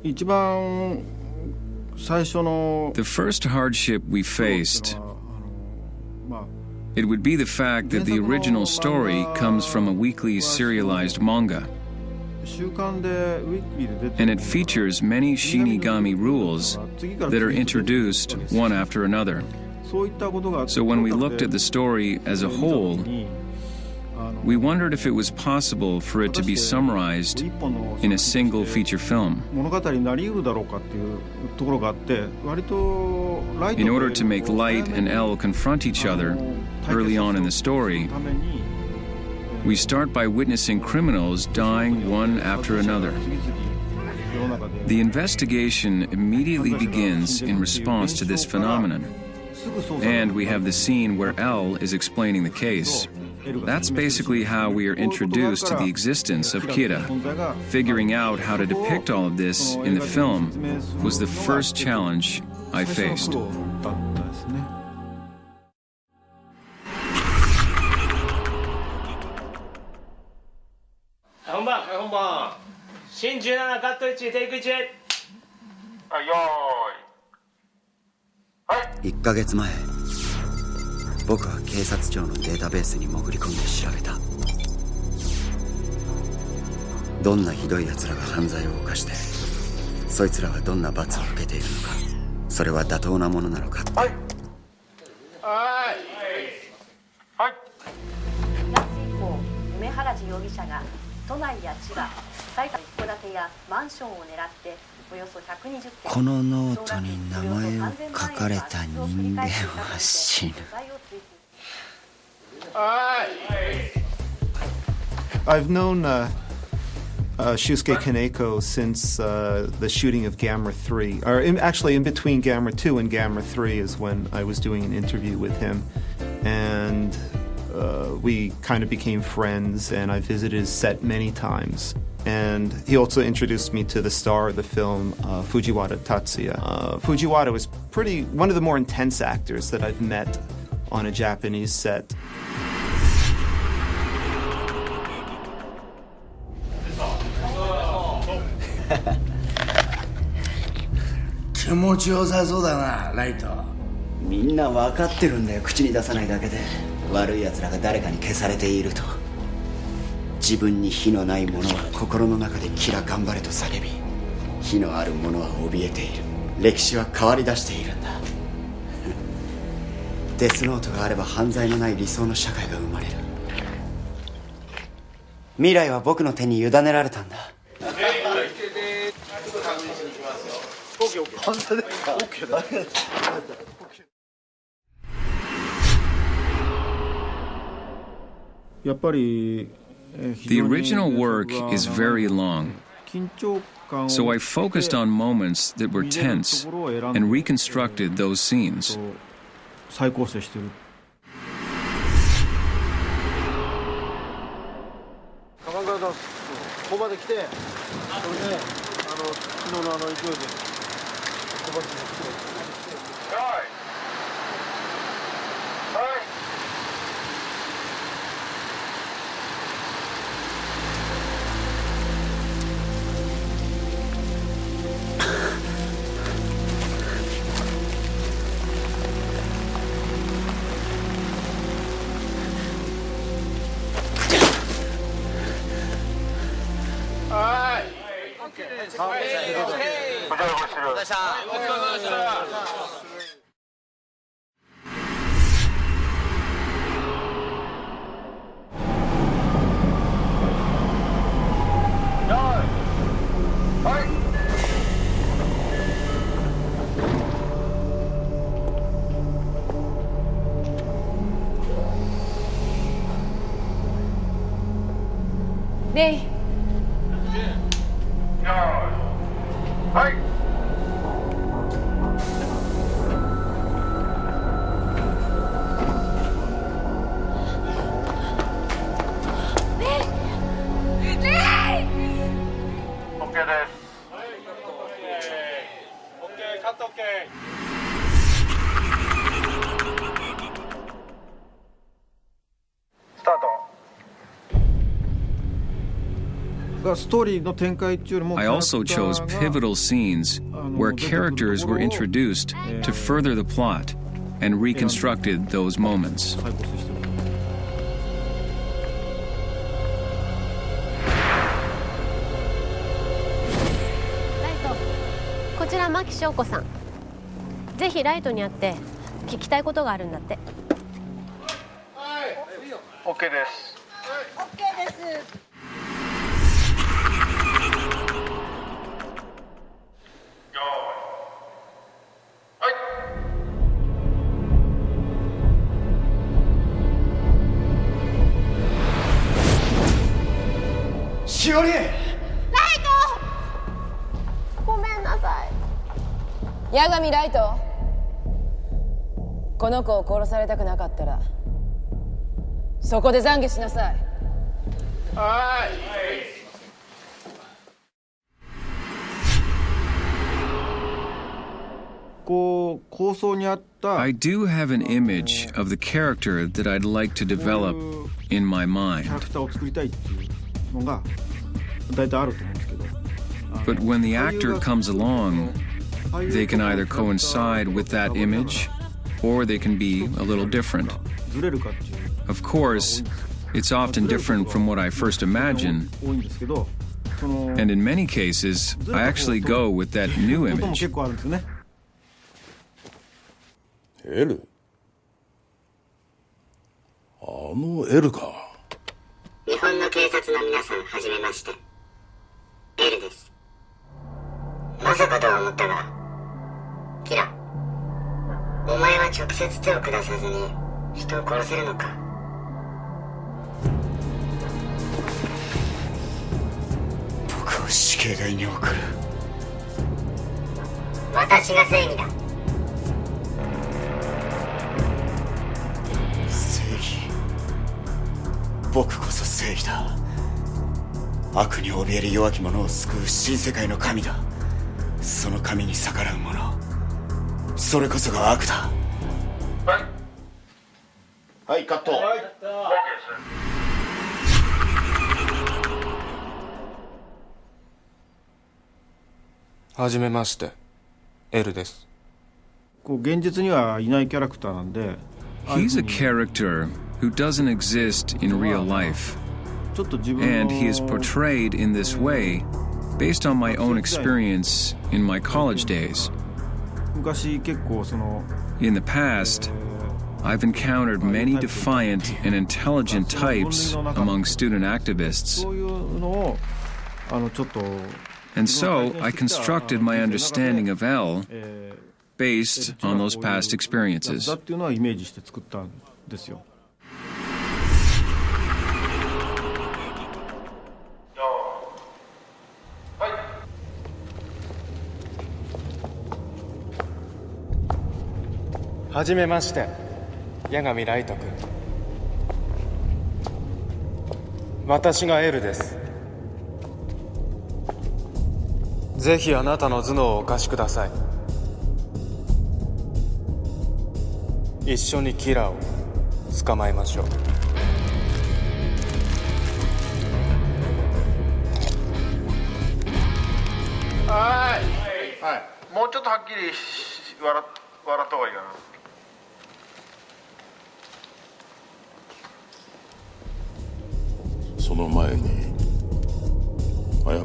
The first hardship we faced, it would be the fact that the original story comes from a weekly serialized manga, and it features many Shinigami rules that are introduced one after another. So when we looked at the story as a whole, we wondered if it was possible for it to be summarized in a single feature film. In order to make Light and L confront each other early on in the story, we start by witnessing criminals dying one after another. The investigation immediately begins in response to this phenomenon, and we have the scene where L is explaining the case. That's basically how we are introduced to the existence of Kira. Figuring out how to depict all of this in the film was the first challenge I faced. Scene 17カット1テイク1。はい、よーい。はい。1ヶ月前、僕は警察庁のデータベースに潜り込んで調べた。どんなひどい奴らが犯罪を犯して、そいつらはどんな罰を受けているのか、それは妥当なものなのか。はい。はい。はい。夏以降、梅原寺容疑者が都内や千葉、埼玉一戸建てやマンションを狙っておよそ120件。このノートに名前を書かれた人間は死ぬ。I've known Shusuke Kaneko since the shooting of Gamera 3. Actually, in between Gamera 2 and Gamera 3 is when I was doing an interview with him. And we kind of became friends, and I visited his set many times. And he also introduced me to the star of the film, Fujiwara Tatsuya. Fujiwara was one of the more intense actors that I've met on a Japanese set. 気持ちよさそうだな、ライト。みんな分かってるんだよ、口に出さないだけで。悪い奴らが誰かに消されていると。自分に火のない者は心の中でキラ頑張れと叫び、火のある者は怯えている。歴史は変わり出しているんだ。デスノートがあれば犯罪のない理想の社会が生まれる。未来は僕の手に委ねられたんだ。The original work is very long, so I focused on moments that were tense and reconstructed those scenes. Ray. はい。OK です。OK、カット OK。スタート。I also chose pivotal scenes where characters were introduced to further the plot and reconstructed those moments. こちら牧翔子さん。ぜひライトに会って聞きたいことがあるんだって。OK です。OK です。しおり！ごめんなさい。八神ライト、この子を殺されたくなかったらそこで懺悔しなさい。はい。I do have an image of the character that I'd like to develop in my mind. But when the actor comes along, they can either coincide with that image or they can be a little different. Of course, it's often different from what I first imagine, and in many cases, I actually go with that new image. L? あの L か。日本の警察の皆さん、はじめまして。L です。まさかとは思ったが、キラ、お前は直接手を下さずに人を殺せるのか。僕を死刑台に送る。私が正義だ。正義。僕こそ正義だ。悪に怯える弱き者を救う新世界の神だ。その神に逆らう者、それこそが悪だ。はい。はい、カット。OK です。はじめまして L です。現実にはいないキャラクターなんで。He's a character who doesn't exist in real life, and he is portrayed in this way based on my own experience in my college days. In the past, I've encountered many defiant and intelligent types among student activists. And so I constructed my understanding of L based on those past experiences. Hi. はじめまして八神ライト君。私が L です。ぜひあなたの頭脳をお貸しください。一緒にキラーを捕まえましょう。はい。もうちょっとはっきり笑った方がいいかな。その前に謝れ。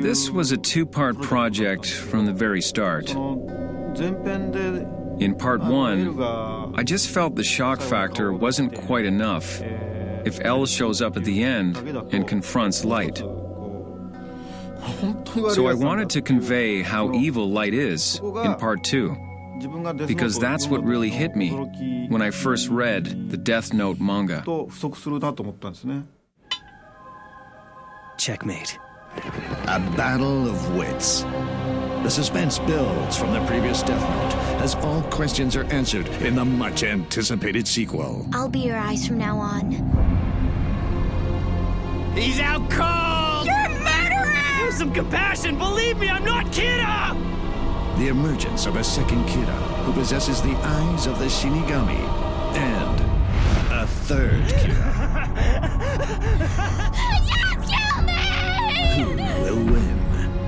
This was a two-part project from the very start. In part one, I just felt the shock factor wasn't quite enough if L shows up at the end and confronts Light. So I wanted to convey how evil Light is in part two, because that's what really hit me when I first read the Death Note manga. Checkmate. A battle of wits. The suspense builds from the previous Death Note as all questions are answered in the much-anticipated sequel. I'll be your eyes from now on. He's out cold! You're a murderer! Have some compassion! Believe me, I'm not Kira! The emergence of a second Kira who possesses the eyes of the Shinigami and a third Kira. Just kill me! Who will win?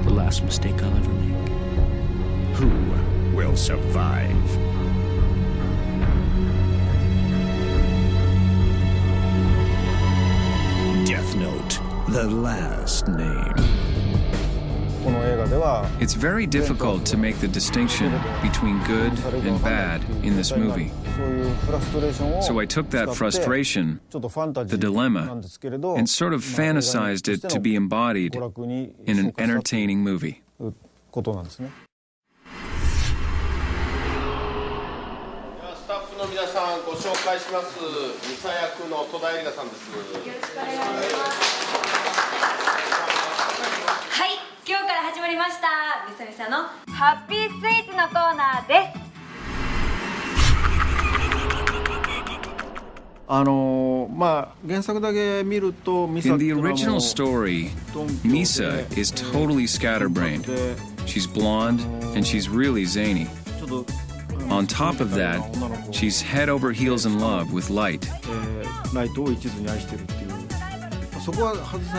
The last mistake I'll ever make. Who will survive? Death Note, the last name. It's very difficult to make the distinction between good and bad in this movie. So I took that frustration, the dilemma, and sort of fantasized it to be embodied in an entertaining movie. スタッフの皆さんご紹介します。ミサ役の戸田恵梨香さんです。よろしくお願いします。はい、今日から始まりましたミサミサのハッピースイーツのコーナーです。In the original story, Misa is totally scatterbrained. She's blonde and she's really zany. On top of that, she's head over heels in love with Light.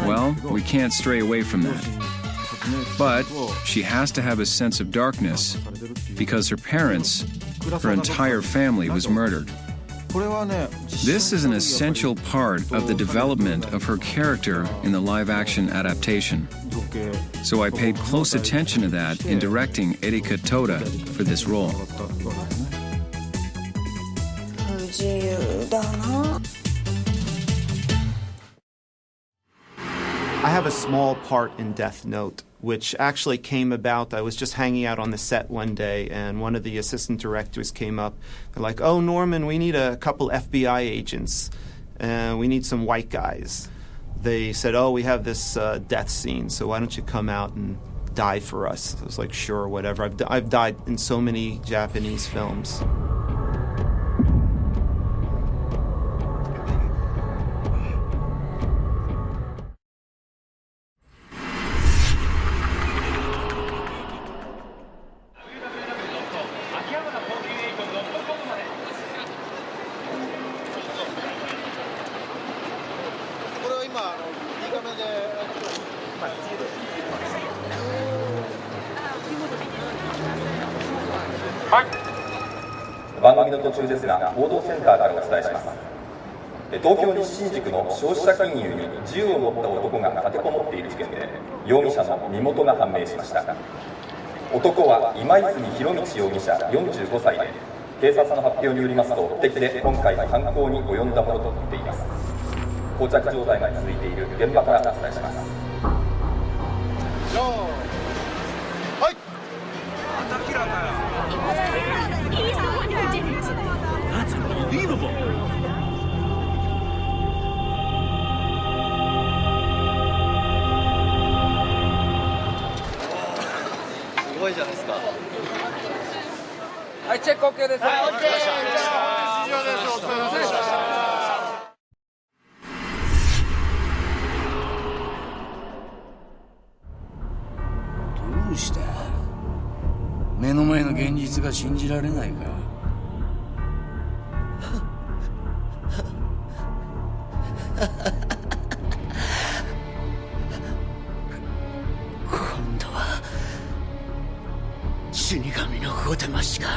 Well, we can't stray away from that. But she has to have a sense of darkness because her parents, her entire family was murdered. This is an essential part of the development of her character in the live-action adaptation. So I paid close attention to that in directing Erika Toda for this role. I have a small part in Death Note, which actually came about. I was just hanging out on the set one day, and one of the assistant directors came up. They're like, "Oh, Norman, we need a couple FBI agents. We need some white guys." They said, "Oh, we have this death scene, so why don't you come out and die for us?" I was like, "Sure, whatever." I've died in so many Japanese films. Hi. 番組の途中ですが、報道センターからお伝えします。東京西新宿の消費者金融に銃を持った男が立てこもっている事件で、容疑者の身元が判明しました。男は今泉博道容疑者45歳で、警察の発表によりますと、目的で今回の犯行に及んだものと言っています。膠着状態が続いている現場からお伝えします。はい。That's unbelievable. すごいじゃないですか。はい、チェック OK です。はい、OK。以上です。お疲れ様でした。どうした？目の前の現実が信じられないか？今度は死神のホテマシか。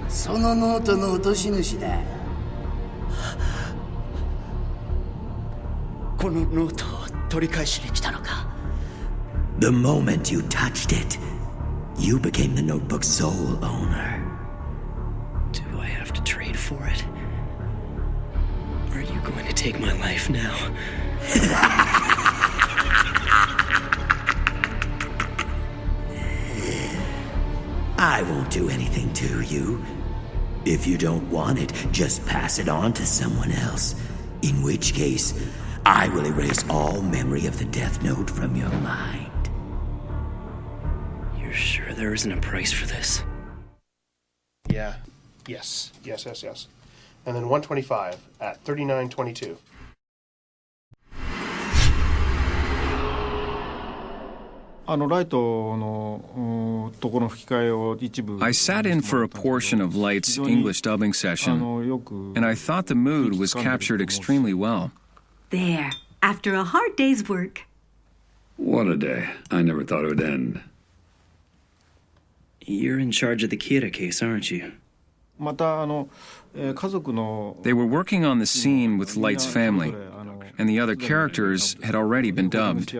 そのノートの落とし主だ。このノートを取り返しに来たのか。 The moment you touched it, you became the notebook's sole owner. Do I have to trade for it? Are you going to take my life now? I won't do anything to you. If you don't want it, just pass it on to someone else. In which case, I will erase all memory of the Death Note from your mind. You're sure there isn't a price for this? Yeah. Yes. And then 125 at 39.22. I sat in for a portion of Light's English dubbing session, and I thought the mood was captured extremely well. There, after a hard day's work. What a day. I never thought it would end. You're in charge of the Kira case, aren't you? They were working on the scene with Light's family, and the other characters had already been dubbed.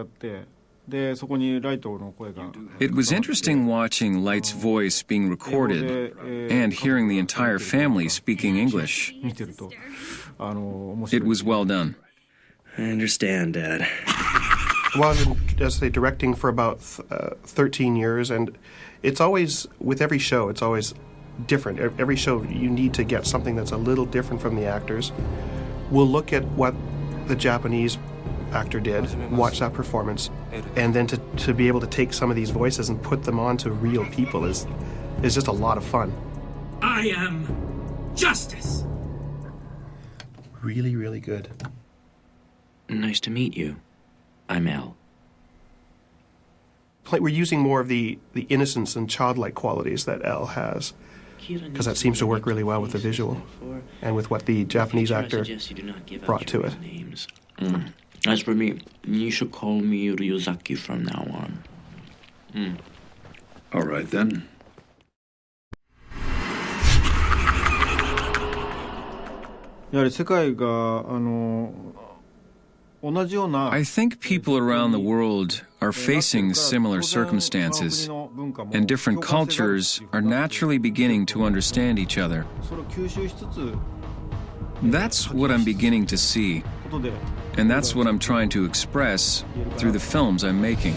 It was interesting watching Light's voice being recorded and hearing the entire family speaking English. It was well done. I understand, Dad. Well, I've been, as I say, directing for about 13 years, and it's always, with every show, it's always different. Every show, you need to get something that's a little different from the actors. We'll look at what the Japanese actor did, watch that performance, and then to be able to take some of these voices and put them onto real people is just a lot of fun. I am Justice. Really, really good. Nice to meet you. I'm Al. We're using more of the innocence and childlike qualities that L has, because that seems to work really well with the visual and with what the Japanese actor brought to it. As for me, you should call me Ryuzaki from now on. All right, then. I think people around the world are facing similar circumstances, and different cultures are naturally beginning to understand each other. That's what I'm beginning to see, and that's what I'm trying to express through the films I'm making.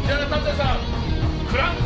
平田達也さん、クランク